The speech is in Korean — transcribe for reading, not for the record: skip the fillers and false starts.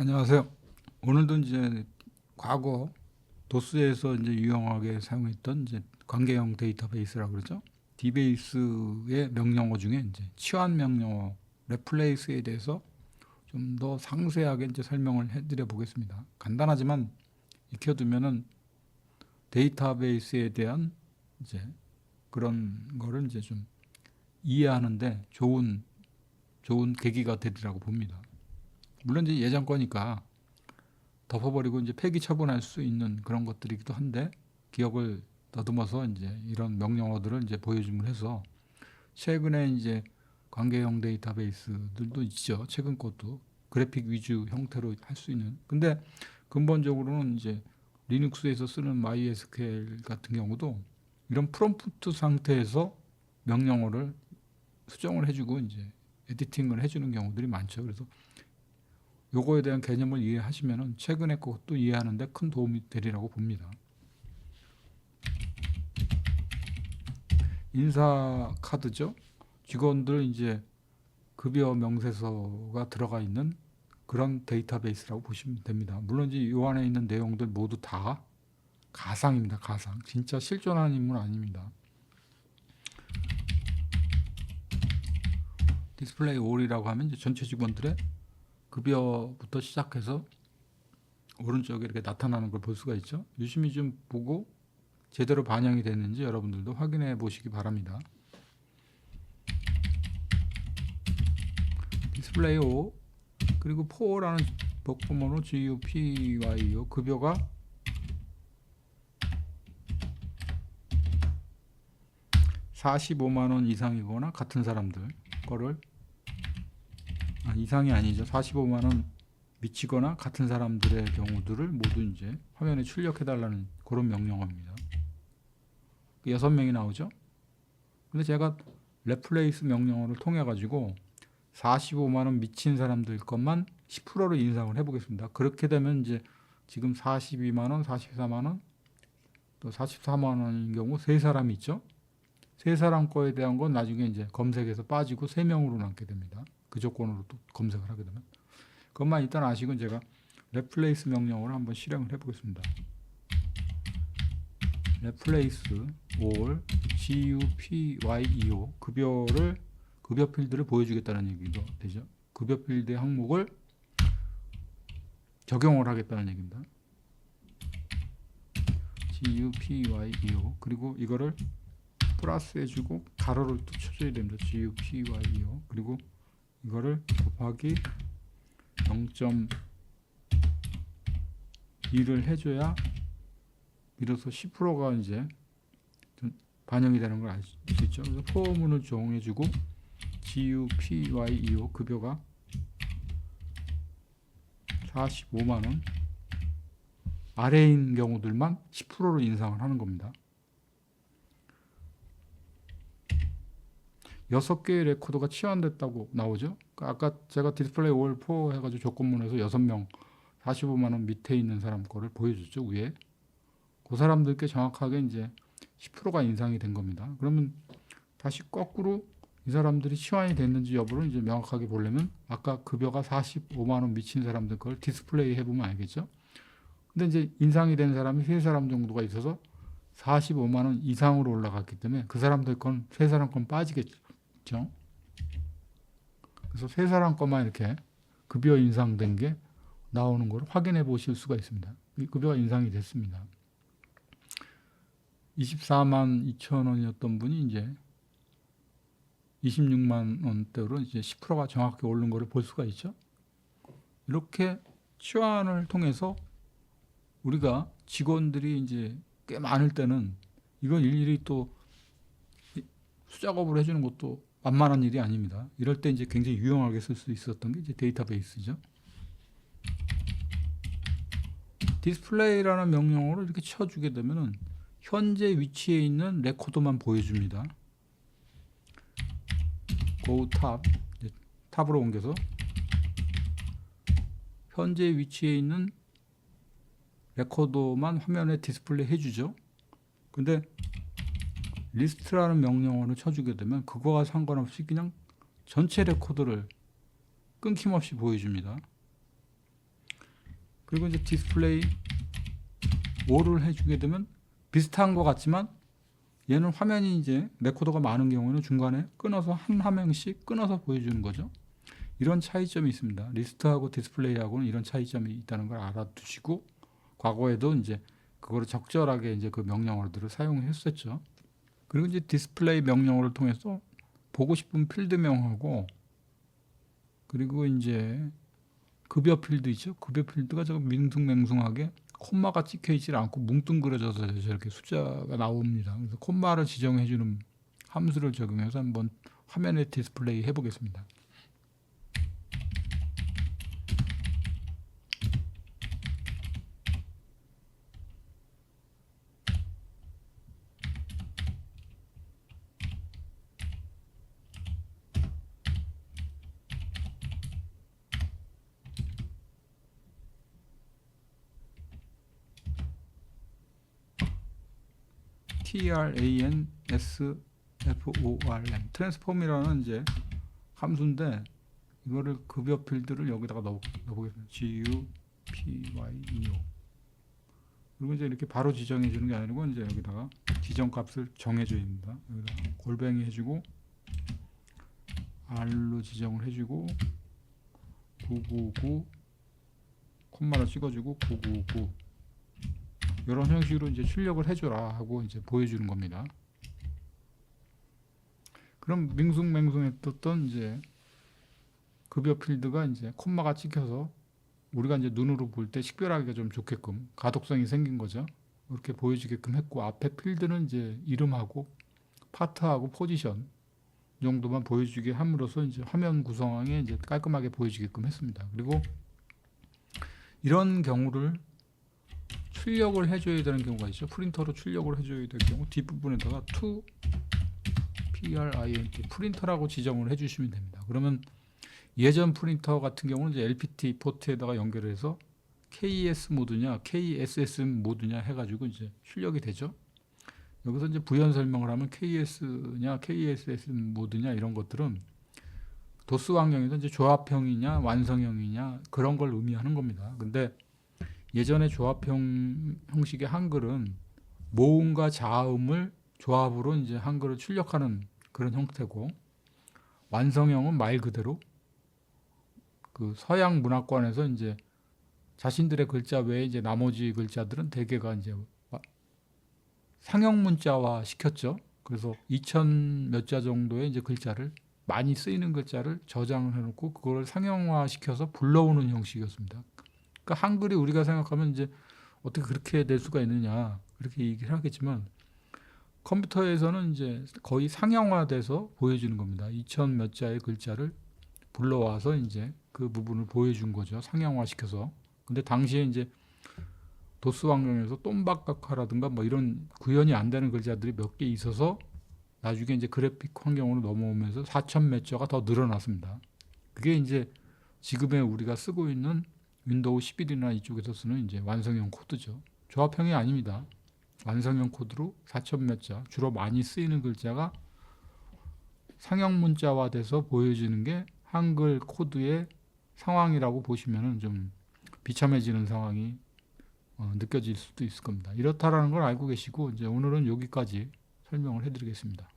안녕하세요. 오늘도 이제 과거 도스에서 이제 유용하게 사용했던 이제 관계형 데이터베이스라고 그러죠. 디베이스의 명령어 중에 이제 치환 명령어 replace에 대해서 좀 더 상세하게 이제 설명을 해드려 보겠습니다. 간단하지만 익혀두면은 데이터베이스에 대한 이제 그런 거를 이제 좀 이해하는데 좋은 계기가 되리라고 봅니다. 물론 이제 예전 거니까 덮어버리고 이제 폐기 처분할 수 있는 그런 것들이기도 한데 기억을 더듬어서 이제 이런 명령어들을 이제 보여줌을 해서 최근에 이제 관계형 데이터베이스들도 있죠. 최근 것도 그래픽 위주 형태로 할 수 있는. 근데 근본적으로는 이제 리눅스에서 쓰는 MySQL 같은 경우도 이런 프롬프트 상태에서 명령어를 수정을 해주고 이제 에디팅을 해주는 경우들이 많죠. 그래서 요거에 대한 개념을 이해하시면은 최근의 것도 이해하는데 큰 도움이 되리라고 봅니다. 인사 카드죠. 직원들 이제 급여 명세서가 들어가 있는 그런 데이터베이스라고 보시면 됩니다. 물론 이제 요 안에 있는 내용들 모두 다 가상입니다. 가상. 진짜 실존하는 인물 아닙니다. 디스플레이 올이라고 하면 이제 전체 직원들의 급여부터 시작해서 오른쪽에 이렇게 나타나는 걸 볼 수가 있죠. 유심히 좀 보고 제대로 반영이 됐는지 여러분들도 확인해 보시기 바랍니다. 디스플레이 O 그리고 4라는 버퍼먼으로 GUPYO 급여가 45만원 이상이거나 같은 사람들 거를 이상이 아니죠. 45만원 미치거나 같은 사람들의 경우들을 모두 이제 화면에 출력해 달라는 그런 명령어입니다. 6명이 나오죠. 근데 제가 replace 명령어를 통해 가지고 45만원 미친 사람들 것만 10%로 인상을 해 보겠습니다. 그렇게 되면 이제 지금 42만원, 44만원, 또 44만원인 경우 3사람이 있죠. 3사람 거에 대한 건 나중에 이제 검색에서 빠지고 3명으로 남게 됩니다. 그 조건으로 또 검색을 하게 되면. 그것만 일단 아시고 제가 replace 명령어를 한번 실행을 해 보겠습니다. replace all GUPYEO 급여 필드를 보여주겠다는 얘기도 되죠. 급여 필드의 항목을 적용을 하겠다는 얘기입니다. GUPYEO 그리고 이거를 플러스 해주고 가로를 또 쳐줘야 됩니다. GUPYEO 그리고 이거를 곱하기 0.2를 해줘야 비로소 10%가 이제 반영이 되는 걸 알 수 있죠. 그래서 포문을 조정해주고 GUPYEO 급여가 45만원 아래인 경우들만 10%로 인상을 하는 겁니다. 6개의 레코더가 치환됐다고 나오죠. 아까 제가 디스플레이 올 4 해가지고 조건문에서 6명 45만원 밑에 있는 사람 거를 보여줬죠. 위에 그 사람들께 정확하게 이제 10%가 인상이 된 겁니다. 그러면 다시 거꾸로 이 사람들이 치환이 됐는지 여부를 이제 명확하게 보려면 아까 급여가 45만원 미친 사람들 걸 디스플레이 해보면 알겠죠. 근데 이제 인상이 된 사람이 3사람 정도가 있어서 45만원 이상으로 올라갔기 때문에 그 사람들 건 3사람 건 빠지겠죠. 그래서 3사람 것만 이렇게 급여 인상된 게 나오는 걸 확인해 보실 수가 있습니다. 이 급여가 인상이 됐습니다. 24만 2천 원이었던 분이 이제 26만 원대로 이제 10%가 정확히 오른 것을 볼 수가 있죠. 이렇게 치환을 통해서 우리가 직원들이 이제 꽤 많을 때는 이걸 일일이 또 수작업을 해주는 것도 만만한 일이 아닙니다. 이럴 때 이제 굉장히 유용하게 쓸 수 있었던 게 이제 데이터베이스죠. 디스플레이라는 명령어를 이렇게 쳐주게 되면은 현재 위치에 있는 레코더만 보여줍니다. go tab, 탑으로 옮겨서 현재 위치에 있는 레코더만 화면에 디스플레이 해주죠. 근데 리스트라는 명령어를 쳐주게 되면 그거와 상관없이 그냥 전체 레코더를 끊김없이 보여줍니다. 그리고 이제 디스플레이 5를 해주게 되면 비슷한 것 같지만 얘는 화면이 이제 레코더가 많은 경우는 중간에 끊어서 한 화면씩 끊어서 보여주는 거죠. 이런 차이점이 있습니다. 리스트하고 디스플레이하고는 이런 차이점이 있다는 걸 알아두시고 과거에도 이제 그거를 적절하게 이제 그 명령어들을 사용했었죠. 그리고 이제 디스플레이 명령어를 통해서 보고 싶은 필드명하고 그리고 이제 급여 필드 있죠. 급여 필드가 저거 밍숭맹숭하게 콤마가 찍혀 있지 않고 뭉뚱그려져서 저렇게 숫자가 나옵니다. 그래서 콤마를 지정해주는 함수를 적용해서 한번 화면에 디스플레이 해보겠습니다. TRANSFORM 트랜스폼이라는 이제 함수인데 이거를 급여 필드를 여기다가 넣어보겠습니다. GUPYEO. 그리고 이제 이렇게 바로 지정해 주는 게 아니고 이제 여기다가 지정 값을 정해줘야 됩니다. 여기다가 골뱅이 해주고 R로 지정을 해주고 999 콤마를 찍어주고 9999 이런 형식으로 이제 출력을 해줘라 하고 이제 보여주는 겁니다. 그럼 밍숭맹숭했던 이제 급여 필드가 이제 콤마가 찍혀서 우리가 이제 눈으로 볼 때 식별하기가 좀 좋게끔 가독성이 생긴 거죠. 이렇게 보여지게끔 했고 앞에 필드는 이제 이름하고 파트하고 포지션 정도만 보여주게 함으로써 이제 화면 구성에 이제 깔끔하게 보여지게끔 했습니다. 그리고 이런 경우를 출력을 해줘야 되는 경우가 있죠. 프린터로 출력을 해줘야 될 경우 뒷부분에다가 to print 프린터라고 지정을 해주시면 됩니다. 그러면 예전 프린터 같은 경우는 이제 LPT 포트에다가 연결해서 KS 모드냐 KSS 모드냐 해가지고 이제 출력이 되죠. 여기서 이제 부연 설명을 하면 KS냐 KSS 모드냐 이런 것들은 도스 환경에서 이제 조합형이냐 완성형이냐 그런 걸 의미하는 겁니다. 근데 예전에 조합형 형식의 한글은 모음과 자음을 조합으로 이제 한글을 출력하는 그런 형태고 완성형은 말 그대로 그 서양 문화권에서 이제 자신들의 글자 외에 이제 나머지 글자들은 대개가 이제 상형 문자화 시켰죠. 그래서 2000 몇 자 정도의 이제 글자를 많이 쓰이는 글자를 저장을 해놓고 그걸 상형화 시켜서 불러오는 형식이었습니다. 그러니까 한글이 우리가 생각하면 이제 어떻게 그렇게 될 수가 있느냐 그렇게 얘기를 하겠지만 컴퓨터에서는 이제 거의 상형화돼서 보여주는 겁니다. 2000 몇 자의 글자를 불러와서 이제 그 부분을 보여준 거죠. 상형화 시켜서. 근데 당시에 이제 도스 환경에서 똠박각화라든가 뭐 이런 구현이 안 되는 글자들이 몇 개 있어서 나중에 이제 그래픽 환경으로 넘어오면서 4000 몇 자가 더 늘어났습니다. 그게 이제 지금의 우리가 쓰고 있는 윈도우 11이나 이쪽에서 쓰는 이제 완성형 코드죠. 조합형이 아닙니다. 완성형 코드로 4000 몇 자, 주로 많이 쓰이는 글자가 상형 문자화돼서 보여지는 게 한글 코드의 상황이라고 보시면은 좀 비참해지는 상황이 느껴질 수도 있을 겁니다. 이렇다라는 걸 알고 계시고 이제 오늘은 여기까지 설명을 해드리겠습니다.